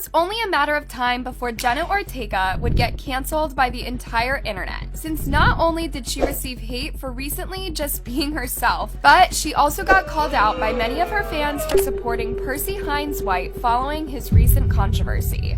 was only a matter of time before Jenna Ortega would get canceled by the entire internet, since not only did she receive hate for recently just being herself, but she also got called out by many of her fans for supporting Percy Hines White following his recent controversy.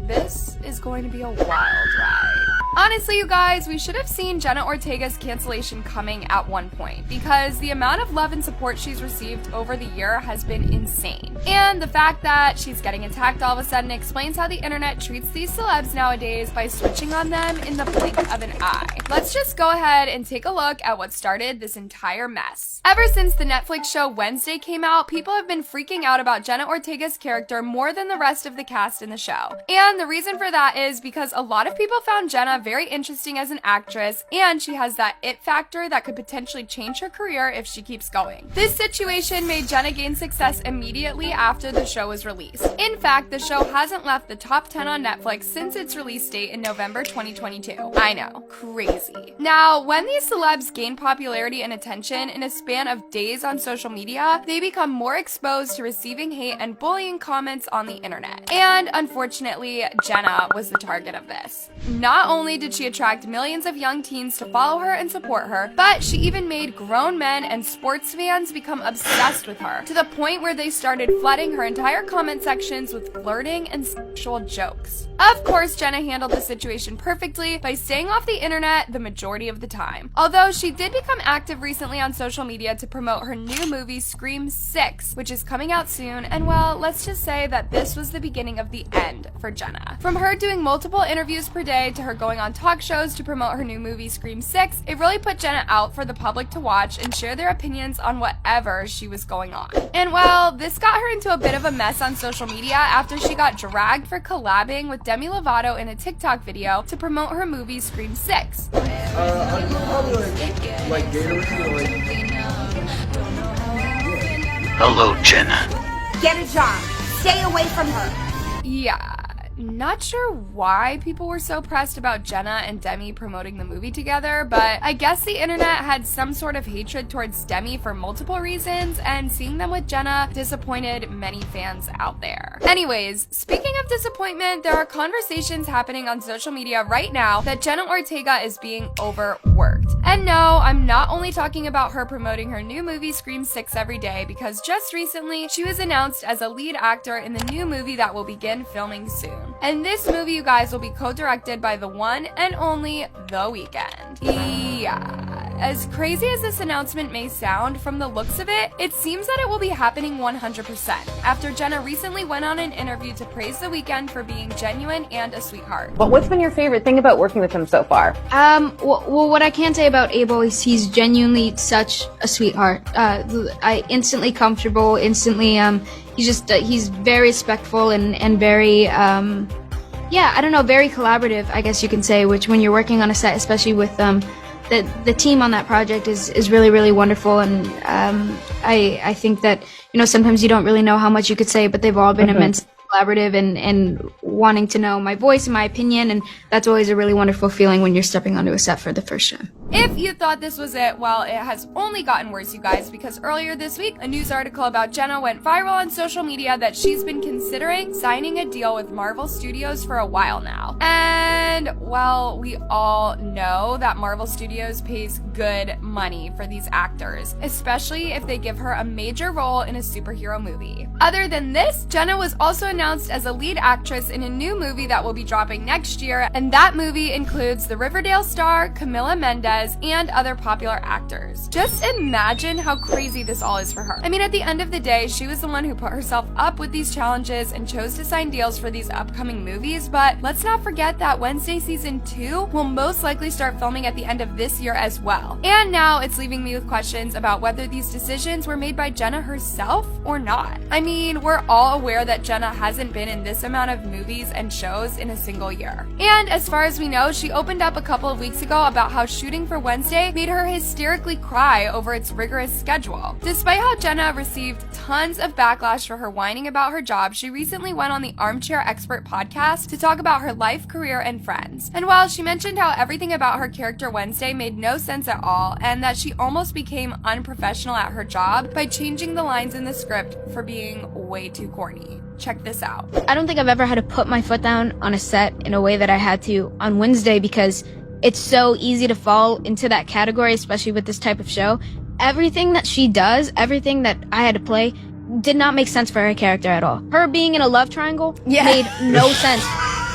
This is going to be a wild ride. Honestly, you guys, we should have seen Jenna Ortega's cancellation coming at one point, because the amount of love and support she's received over the year has been insane. And the fact that she's getting attacked all of a sudden explains how the internet treats these celebs nowadays by switching on them in the blink of an eye. Let's just go ahead and take a look at what started this entire mess. Ever since the Netflix show Wednesday came out, people have been freaking out about Jenna Ortega's character more than the rest of the cast in the show. And the reason for that is because a lot of people found Jenna very interesting as an actress, and she has that it factor that could potentially change her career if she keeps going. This situation made Jenna gain success immediately after the show was released. In fact, the show hasn't left the top 10 on Netflix since its release date in November 2022. I know, crazy. Now, when these celebs gain popularity and attention in a span of days on social media, they become more exposed to receiving hate and bullying comments on the internet. And unfortunately, Jenna was the target of this. Not only did she attract millions of young teens to follow her and support her, but she even made grown men and sports fans become obsessed with her, to the point where they started flooding her entire comment sections with flirting and sexual jokes. Of course, Jenna handled the situation perfectly by staying off the internet the majority of the time. Although she did become active recently on social media to promote her new movie Scream 6, which is coming out soon, and well, let's just say that this was the beginning of the end for Jenna. From her doing multiple interviews per day to her going on talk shows to promote her new movie Scream 6, it really put Jenna out for the public to watch and share their opinions on whatever she was going on. And well, this got her into a bit of a mess on social media after she got dragged for collabing with Demi Lovato in a TikTok video to promote her movie Scream 6. Are you probably like Gatorade or like... Hello, Jenna. Get a job. Stay away from her. Yeah. Not sure why people were so pressed about Jenna and Demi promoting the movie together, but I guess the internet had some sort of hatred towards Demi for multiple reasons, and seeing them with Jenna disappointed many fans out there. Anyways, speaking of disappointment, there are conversations happening on social media right now that Jenna Ortega is being overworked. And no, I'm not only talking about her promoting her new movie Scream 6 every day, because just recently she was announced as a lead actor in the new movie that will begin filming soon. And this movie, you guys, will be co-directed by the one and only The Weeknd. Yeah. As crazy as this announcement may sound, from the looks of it, it seems that it will be happening 100%, after Jenna recently went on an interview to praise The Weeknd for being genuine and a sweetheart. But what's been your favorite thing about working with him so far? Well, what I can say about Abel is he's genuinely such a sweetheart. I instantly comfortable, he's very respectful and very, very collaborative, I guess you can say, which when you're working on a set, especially with, the team on that project is really, really wonderful, and I think that, sometimes you don't really know how much you could say, but they've all been immensely collaborative and wanting to know my voice and my opinion, and that's always a really wonderful feeling when you're stepping onto a set for the first time. If you thought this was it, well, it has only gotten worse, you guys, because earlier this week, a news article about Jenna went viral on social media that she's been considering signing a deal with Marvel Studios for a while now. And, well, we all know that Marvel Studios pays good money for these actors, especially if they give her a major role in a superhero movie. Other than this, Jenna was also announced as a lead actress in a new movie that will be dropping next year, and that movie includes the Riverdale star Camila Mendes and other popular actors. Just imagine how crazy this all is for her. I mean, at the end of the day, she was the one who put herself up with these challenges and chose to sign deals for these upcoming movies, but let's not forget that Wednesday Season 2 will most likely start filming at the end of this year as well. And now it's leaving me with questions about whether these decisions were made by Jenna herself or not. I mean, we're all aware that Jenna hasn't been in this amount of movies and shows in a single year. And as far as we know, she opened up a couple of weeks ago about how shooting for Wednesday made her hysterically cry over its rigorous schedule. Despite how Jenna received tons of backlash for her whining about her job, she recently went on the Armchair Expert podcast to talk about her life, career, and friends. And while she mentioned how everything about her character Wednesday made no sense at all, and that she almost became unprofessional at her job by changing the lines in the script for being way too corny. Check this out. I don't think I've ever had to put my foot down on a set in a way that I had to on Wednesday, because it's so easy to fall into that category, especially with this type of show. Everything that she does, everything that I had to play, did not make sense for her character at all. Her being in a love triangle made no sense.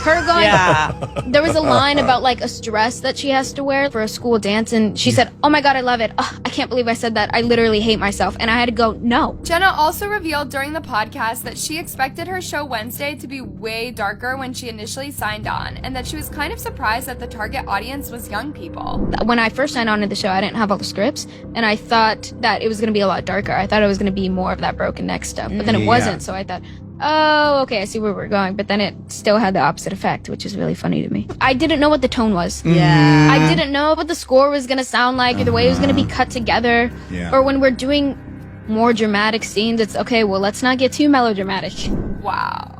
Her going, there was a line about like a dress that she has to wear for a school dance, and she said, "Oh my god, I love it. Oh, I can't believe I said that. I literally hate myself." And I had to go, no. Jenna also revealed during the podcast that she expected her show Wednesday to be way darker when she initially signed on, and that she was kind of surprised that the target audience was young people. When I first signed on to the show, I didn't have all the scripts, and I thought that it was going to be a lot darker. I thought it was going to be more of that broken neck stuff, but then it wasn't, so I thought, oh, okay, I see where we're going. But then it still had the opposite effect, which is really funny to me. I didn't know what the tone was. Yeah. I didn't know what the score was going to sound like, or the way it was going to be cut together. Or when we're doing more dramatic scenes, it's okay, well, let's not get too melodramatic. Wow.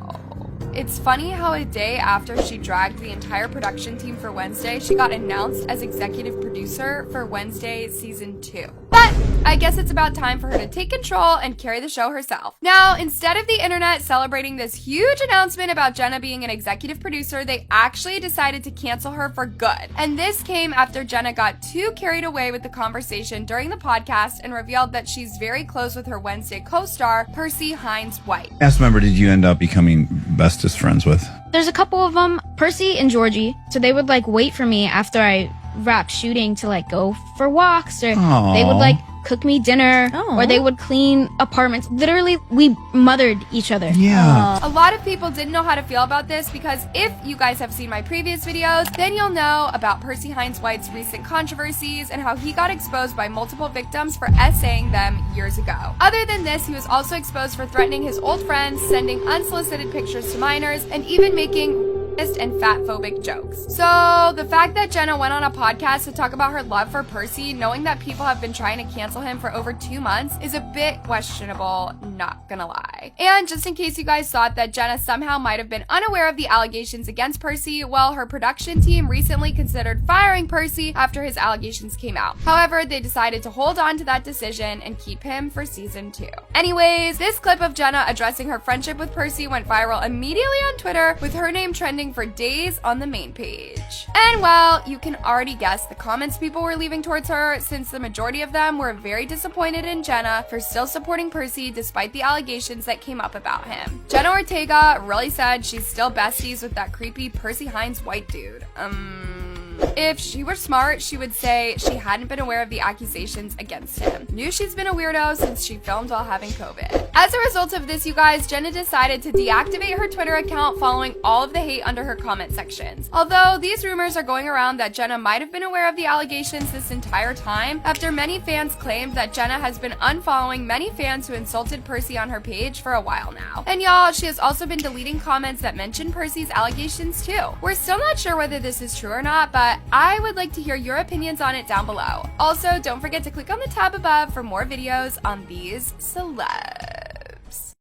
It's funny how a day after she dragged the entire production team for Wednesday, she got announced as executive producer for Wednesday Season 2. But I guess it's about time for her to take control and carry the show herself. Now, instead of the internet celebrating this huge announcement about Jenna being an executive producer, they actually decided to cancel her for good. And this came after Jenna got too carried away with the conversation during the podcast and revealed that she's very close with her Wednesday co-star, Percy Hines-White. Cast member did you end up becoming bestest friends with? There's a couple of them, Percy and Georgie, so they would like wait for me after I wrapped shooting to like go for walks, or they would like cook me dinner, or they would clean apartments. Literally, we mothered each other. Yeah. A lot of people didn't know how to feel about this, because if you guys have seen my previous videos, then you'll know about Percy Hines-White's recent controversies and how he got exposed by multiple victims for essaying them years ago. Other than this, he was also exposed for threatening his old friends, sending unsolicited pictures to minors, and even making and fat-phobic jokes. So the fact that Jenna went on a podcast to talk about her love for Percy, knowing that people have been trying to cancel him for over 2 months, is a bit questionable, not gonna lie. And just in case you guys thought that Jenna somehow might have been unaware of the allegations against Percy, well, her production team recently considered firing Percy after his allegations came out. However, they decided to hold on to that decision and keep him for Season 2. Anyways, this clip of Jenna addressing her friendship with Percy went viral immediately on Twitter, with her name trending for days on the main page. And well, you can already guess the comments people were leaving towards her, since the majority of them were very disappointed in Jenna for still supporting Percy despite the allegations that came up about him. Jenna Ortega really said she's still besties with that creepy Percy Hines-White dude. If she were smart, she would say she hadn't been aware of the accusations against him. Knew she's been a weirdo since she filmed while having COVID. As a result of this, you guys, Jenna decided to deactivate her Twitter account following all of the hate under her comment sections. Although these rumors are going around that Jenna might have been aware of the allegations this entire time, after many fans claimed that Jenna has been unfollowing many fans who insulted Percy on her page for a while now. And y'all, she has also been deleting comments that mention Percy's allegations too. We're still not sure whether this is true or not, but I would like to hear your opinions on it down below. Also, don't forget to click on the tab above for more videos on these celebs.